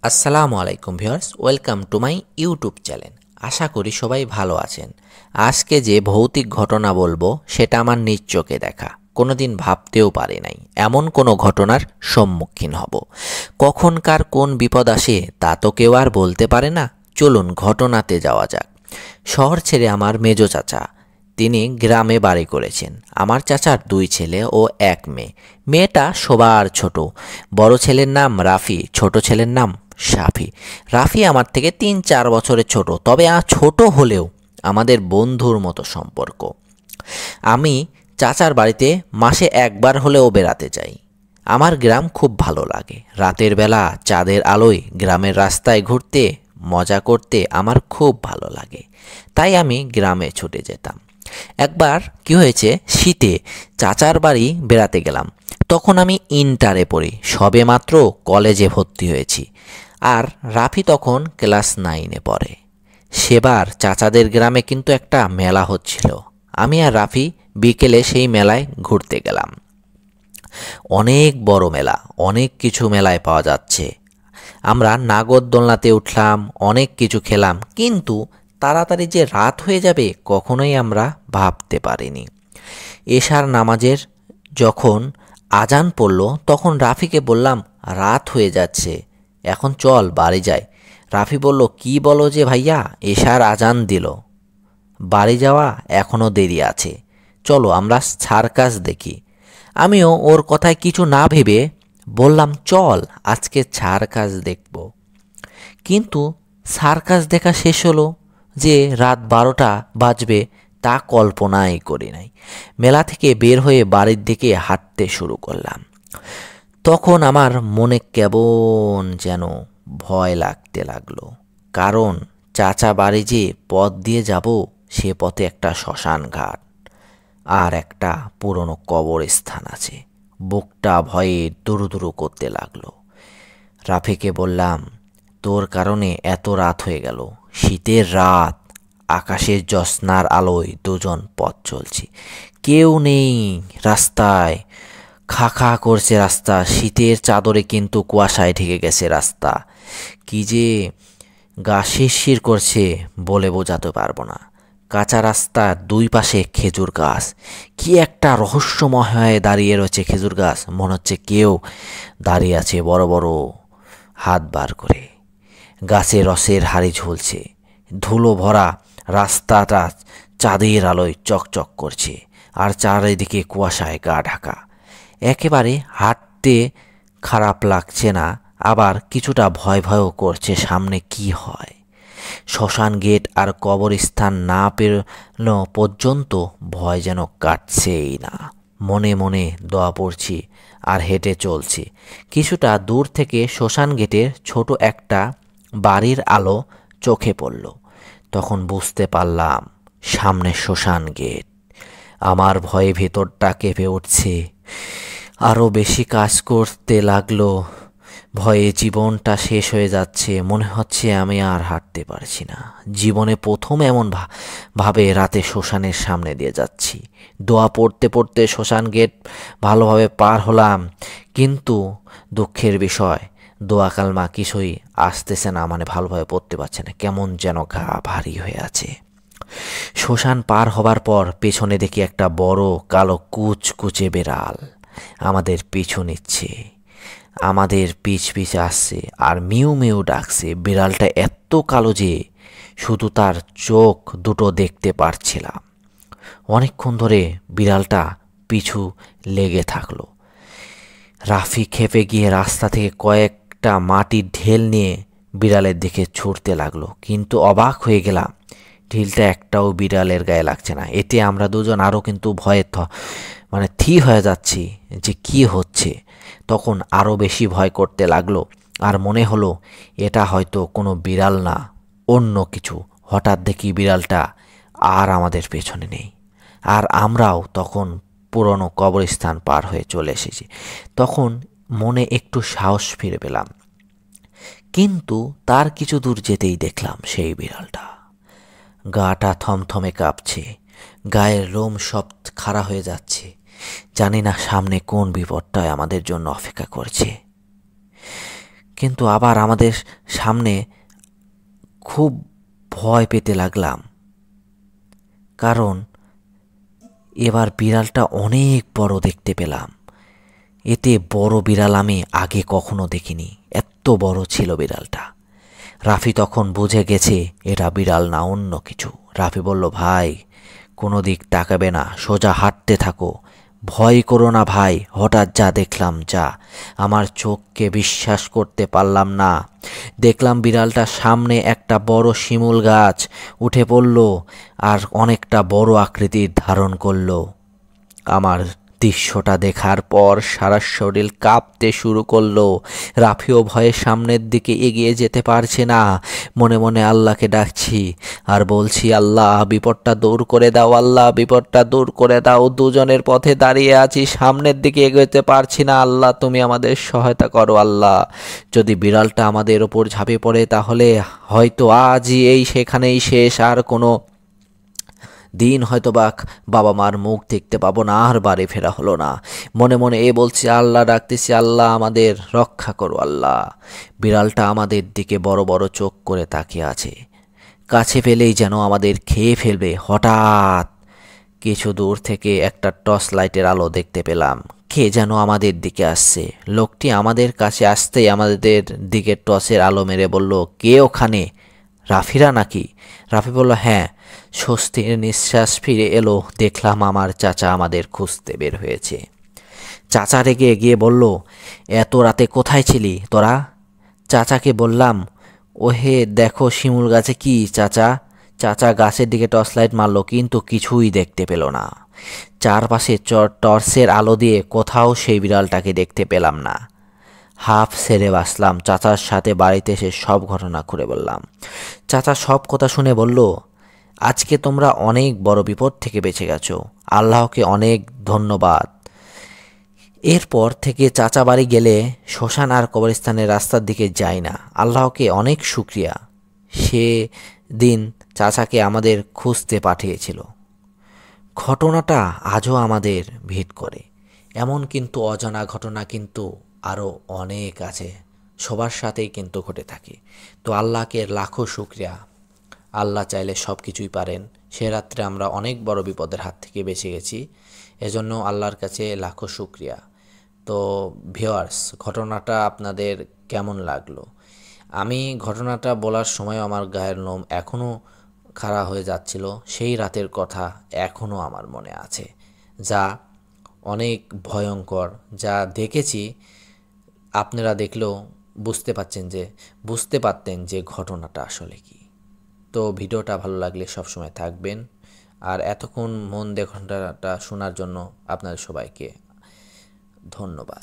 আসসালামু আলাইকুম viewers, welcome to my YouTube channel. আশা করি সবাই ভালো আছেন। আজকে যে ভৌতিক ঘটনা বলবো সেটা আমার নিজ চোখে দেখা, কোনোদিন ভাবতেও পারি নাই এমন কোনো ঘটনার সম্মুখীন হব। কখনকার কোন বিপদ আসে তা তো কেউ আর বলতে পারে না। চলুন ঘটনাতে যাওয়া যাক। শহর ছেড়ে আমার মেজো চাচা, তিনি গ্রামে বাড়ি করেছেন। আমার চাচার দুই ছেলে ও এক মেয়ে। মেয়েটা সবার ছোট। বড় ছেলের নাম রাফি, ছোট ছেলের নাম সাফি। রাফি আমার থেকে 3-4 বছরের ছোট, তবে ছোট হলেও আমাদের বন্ধুর মতো সম্পর্ক। আমি চাচার বাড়িতে মাসে একবার হলেও বেড়াতে যাই। আমার গ্রাম খুব ভালো লাগে। রাতের বেলা চাঁদের আলোয় গ্রামের রাস্তায় ঘুরতে, মজা করতে আমার খুব ভালো লাগে। তাই আমি গ্রামে ছুটে যেতাম। একবার কি হয়েছে, শীতে চাচার বাড়ি বেড়াতে গেলাম। তখন আমি ইন্টারে পড়ি, সবে মাত্র কলেজে ভর্তি হয়েছি। আর রাফি তখন ক্লাস 9-এ পড়ে। সেবার চাচাদের গ্রামে কিন্তু একটা মেলা হচ্ছিল। আমি আর রাফি বিকেলে সেই মেলায় ঘুরতে গেলাম। অনেক বড় মেলা, অনেক কিছু মেলায় পাওয়া যাচ্ছে। আমরা নাগরদোলনাতে উঠলাম, অনেক কিছু খেলাম, কিন্তু তাড়াতাড়ি যে রাত হয়ে যাবে কখনোই আমরা ভাবতে পারিনি। এশার নামাজের যখন আজান পড়ল তখন রাফিকে বললাম, রাত হয়ে যাচ্ছে, এখন চল বাড়ি যাই। রাফি বলল, কি বলো যে ভাইয়া, এশার আজান দিল, বাড়ি যাওয়া এখনও দেরি আছে, চলো আমরা সার্কাস দেখি। আমিও ওর কথায় কিছু না ভেবে বললাম, চল আজকে সার্কাস দেখব। কিন্তু সার্কাস দেখা শেষ হলো যে রাত 12টা বাজবে তা কল্পনাই করি নাই। মেলা থেকে বের হয়ে বাড়ির দিকে হাঁটতে শুরু করলাম। তখন আমার মনে কেমন যেন ভয় লাগতে লাগলো। কারণ চাচা বাড়ি যে পথ দিয়ে যাব সে পথে একটা শ্মশান ঘাট আর একটা পুরনো কবরস্থান আছে। বুকটা ভয়ে দুরুদুরু করতে লাগলো। রাফিকে বললাম, তোর কারণে এত রাত হয়ে গেল। শীতের রাত, আকাশের জ্যোৎস্নার আলোয় দুজন পথ চলছি, কেউ নেই রাস্তায়। খা খা করছে রাস্তা, শীতের চাদরে কিন্তু কুয়াশায় ঢেকে গেছে রাস্তা। কি যে গা শিরশির করছে বলে বোঝাতে পারবো না। কাঁচা রাস্তার দুই পাশে খেজুর গাছ, কি একটা রহস্যময় হয়ে দাঁড়িয়ে রয়েছে খেজুর গাছ, মনে হচ্ছে কেউ দাঁড়িয়ে আছে বড় বড় হাত বার করে। গাছে রসের হাড়ি ঝুলছে। ধুলো ভরা রাস্তাটা চাঁদের আলোয় চকচক করছে, আর চারিদিকে কুয়াশায় গা ঢাকা। একেবারে হাঁটতে খারাপ লাগছে না, আবার কিছুটা ভয় ভয়ও করছে সামনে কি হয়। শ্মশান গেট আর কবরস্থান না পেরোনো পর্যন্ত ভয় যেন কাটছেই না। মনে মনে দোয়া পড়ছি আর হেঁটে চলছি। কিছুটা দূর থেকে শ্মশান গেটের ছোট একটা বাড়ির আলো চোখে পড়ল। তখন বুঝতে পারলাম সামনে শ্মশান গেট। আমার ভয়ে ভেতরটা কেঁপে উঠছে, আরও বেশি কাজ করতে লাগলো। ভয়ে জীবনটা শেষ হয়ে যাচ্ছে, মনে হচ্ছে আমি আর হাঁটতে পারছি না। জীবনে প্রথম এমন ভাবে রাতে শ্মশানের সামনে দিয়ে যাচ্ছি। দোয়া পড়তে পড়তে শ্মশান গেট ভালোভাবে পার হলাম, কিন্তু দুঃখের বিষয় দোয়া কালমা কিছুই আসতেছে না, মানে ভালোভাবে পড়তে পারছে না, কেমন যেন গা ভারী হয়ে আছে। শ্মশান পার হবার পর পেছনে দেখি একটা বড় কালো কুচকুচে বেড়াল আমাদের পিছু নিচ্ছে, আমাদের পিছ পিছে আসছে আর মিউ মিউ ডাকছে। বিড়ালটা এত কালো যে শুধু তার চোখ দুটো দেখতে পারছিলাম। অনেকক্ষণ ধরে বিড়ালটা পিছু লেগে থাকলো। রাফি খেপে গিয়ে রাস্তা থেকে কয়েকটা মাটির ঢেল নিয়ে বিড়ালের দিকে ছুটতে লাগলো, কিন্তু অবাক হয়ে গেলাম, ঢিলটা একটাও বিড়ালের গায়ে লাগছে না। এতে আমরা দুজন আরও কিন্তু ভয়ে থি হয়ে যাচ্ছি যে কি হচ্ছে। তখন আরও বেশি ভয় করতে লাগলো, আর মনে হলো এটা হয়তো কোনো বিড়াল না, অন্য কিছু। হঠাৎ দেখি বিড়ালটা আর আমাদের পেছনে নেই, আর আমরাও তখন পুরনো কবরস্থান পার হয়ে চলে এসেছি। তখন মনে একটু সাহস ফিরে পেলাম, কিন্তু তার কিছু দূর যেতেই দেখলাম সেই বিড়ালটা। গাটা থমথমে কাঁপছে, গায়ের লোম সব খাড়া হয়ে যাচ্ছে। জানি না সামনে কোন বিপদটাই আমাদের জন্য অপেক্ষা করছে। কিন্তু আবার আমাদের সামনে খুব ভয় পেতে লাগলাম, কারণ এবার বিড়ালটা অনেক বড় দেখতে পেলাম। এতে বড় বিড়াল আমি আগে কখনো দেখিনি, এত বড় ছিল বিড়ালটা। রাফি তখন বুঝে গেছে এটা বিড়াল না অন্য কিছু। রাফি বলল, ভাই কোনো দিক তাকাবে না, সোজা হাঁটতে থাকো, ভয় করো না ভাই। হঠাৎ যা দেখলাম, যা আমার চোখকে বিশ্বাস করতে পারলাম না। দেখলাম বিড়ালটার সামনে একটা বড় শিমুল গাছ উঠে পড়ল আর অনেকটা বড় আকৃতির ধারণ করলো। আমার দৃশ্যটা দেখার পর সারা শরীর কাঁপতে শুরু করলো। রাফিও ভয়ে সামনের দিকে এগিয়ে যেতে পারছে না। মনে মনে আল্লাহকে ডাকছি আর বলছি, আল্লাহ বিপদটা দূর করে দাও, আল্লাহ বিপদটা দূর করে দাও। দুজনের পথে দাঁড়িয়ে আছি, সামনের দিকে এগোতে পারছি না। আল্লাহ তুমি আমাদের সহায়তা করো আল্লাহ। যদি বিড়ালটা আমাদের ওপর ঝাঁপে পড়ে তাহলে হয়তো আজই এই সেখানেই শেষ, আর কোনো দিন হয়তো বাবা মার মুখ দেখতে পাবো না, আর বাড়ি ফেরা হলো না। মনে মনে বলছি, আল্লাহ ডাকতেছি, আল্লাহ আমাদের রক্ষা করো আল্লাহ। বিড়ালটা আমাদের দিকে বড় বড় চোখ করে তাকিয়ে আছে, কাছে পেলেই যেন আমাদের খেয়ে ফেলবে। হঠাৎ কিছু দূর থেকে একটা টর্চ লাইটের আলো দেখতে পেলাম, কে যেন আমাদের দিকে আসছে। লোকটি আমাদের কাছে আসতেই আমাদের দিকে টর্চের আলো মেরে বলল, কে ওখানে? রাফিরা নাকি? রাফি বলল, হ্যাঁ। স্বস্তির নিঃশ্বাস ফিরে এলো। দেখলাম আমার চাচা আমাদের খুঁজতে বের হয়েছে। চাচা রেগে এগিয়ে বলল, এত রাতে কোথায় ছিলি তোরা? চাচাকে বললাম, ওহে দেখো শিমুল গাছে কি চাচা। চাচা গাছের দিকে টর্চ লাইট মারল, কিন্তু কিছুই দেখতে পেল না। চারপাশে টর্চের আলো দিয়ে কোথাও সেই বিড়ালটাকে দেখতে পেলাম না। হাফ ছেড়ে বাঁচলাম। চাচার সাথে বাড়িতে এসে সব ঘটনা খুলে বললাম। চাচা সব কথা শুনে বলল, আজকে তোমরা অনেক বড় বিপদ থেকে বেঁচে গেছো, আল্লাহকে অনেক ধন্যবাদ। এরপর থেকে চাচা বাড়ি গেলে শ্মশান আর কবরস্থানের রাস্তার দিকে যাই না। আল্লাহকে অনেক শুক্রিয়া, সে দিন চাচাকে আমাদের খুঁজতে পাঠিয়েছিল। ঘটনাটা আজও আমাদের ভিত করে। এমন কিন্তু অজানা ঘটনা কিন্তু আরও অনেক আছে, সবার সাথেই কিন্তু ঘটে থাকে। তো আল্লাহকে লাখো শুক্রিয়া, আল্লাহ চাইলে সব কিছুই পারেন। সে রাত্রে আমরা অনেক বড় বিপদের হাত থেকে বেঁচে গেছি, এজন্য আল্লাহর কাছে লাখো শুক্রিয়া। তো ভিউয়ার্স, ঘটনাটা আপনাদের কেমন লাগলো? আমি ঘটনাটা বলার সময় আমার গায়ের লোম এখনও খাড়া হয়ে যাচ্ছিল। সেই রাতের কথা এখনও আমার মনে আছে, যা অনেক ভয়ঙ্কর। যা দেখেছি আপনারা দেখলেও বুঝতে পারতেন যে ঘটনাটা আসলে কি। তো ভিডিওটা ভালো লাগলে সবসময় থাকবেন, আর এতক্ষণ মন দিয়ে ঘটনাটা শোনার জন্য আপনাদের সবাইকে ধন্যবাদ।